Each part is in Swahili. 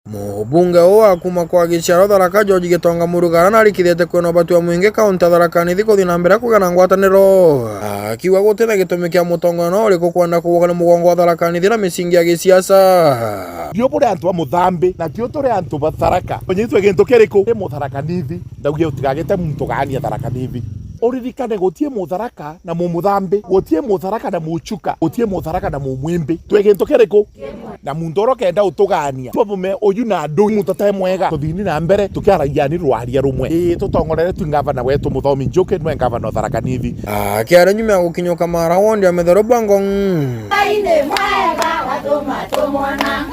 Mũbunge ũũ akuma kwa gĩciaro Tharaka George Gĩtonga Mũrugara narikithĩte kwĩna ũbati wa mũingĩ kaunti ya Tharaka Nithi gũthiĩ na mbere kũgĩa na ngwatanĩro, akiuga gũtirĩ na gĩtũmi kĩa mũtongoria no ũrĩkũ kwenda kũgũgana mũgongo wa Tharaka Nithi na mĩcingi ya gĩsiasa. Ndio bũrĩ antũ a Mũthambi na tio tũrĩ antũ ba Tharaka ũnyitwe gĩntũ kĩrĩkũ nĩ Mũtharaka Nithi ndauge ũtigagĩte mũtũgania Tharaka Nithi uririkane gũtie Mũtharaka na Mũmũthambi gũtie Mũtharaka na Mũchuka gũtie Mũtharaka na Mũmwimbi twĩ gĩntũ kĩrĩkũ na mũndoro kenda ũtũgania twabume ũyu na andũ mũtate mwega tũthini na mbere tũkĩaragia ni rwaria rumwe tũtongorere tu ngavana wetu Mũthomi Njuki nwe ngavana Tharaka Nithi akĩaria nyuma ya gũkinyũka mara wondi ya Methero Bangong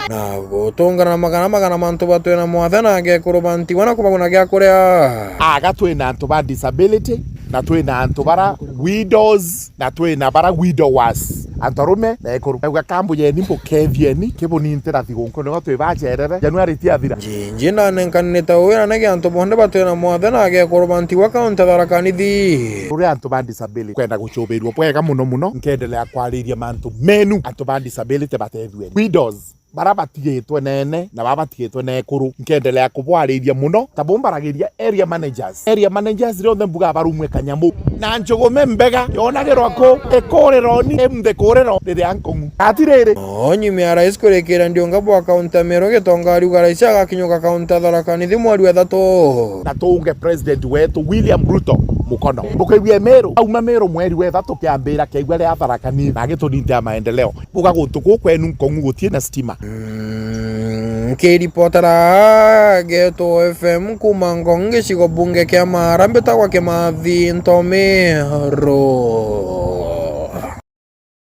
na gũtũngana magana mantu batwe na mwathe na ngekũrũbantiwa na kũbaguna gĩa kũrĩa aga twĩna antũ ba disability na twĩna antũ bara widows na twĩna bara widowers antarume na ekuru auga kambu yeni mbukethieni kibunintira thigũnkũ nĩgo twĩbacerere Januari tiathira njinji na nenkanĩte wĩra nĩ gĩantũ bonde batwe na mwathe na ngekũrũbantiwa kaunti ya Tharaka Nithi rũrĩa antũ ba disability kwenda gũcũbĩrwo bwega mũno nkendelea kwarĩria mantu menu antũ ba disability batethiweni widows bara batigĩtwe nene na babatigĩtwe na ekuru nkendelea kubwarĩria muno ta bombaragĩria area managers rĩothe mbuga barumwe kanyamu na njũgũme mbega yonagĩrwa kũ ĩkũrĩroni emthekũrĩro rĩrĩa nkong'u atirĩrĩ nyuma ya rais kũrĩkĩra Ndionga bwa kaunti ya Meru Gĩtonga ariuga rais agakinyũka kaunti ya Tharaka Nithi mweri wa ĩtatũ na tũnge president wetu William Ruto mukono mbũkaiwie Meru auma Meru mweri wa ĩtatũ kĩambĩra kĩaigua rĩa Tharaka Nithi na gĩtũnindĩa maendeleo buga gũtũ kwenu nkong'u gũtie na stima Kĩripotera Geto FM kuma Ngong gĩcigo bunge kĩa Mara mbĩtagwa Kĩmathi Ntomero.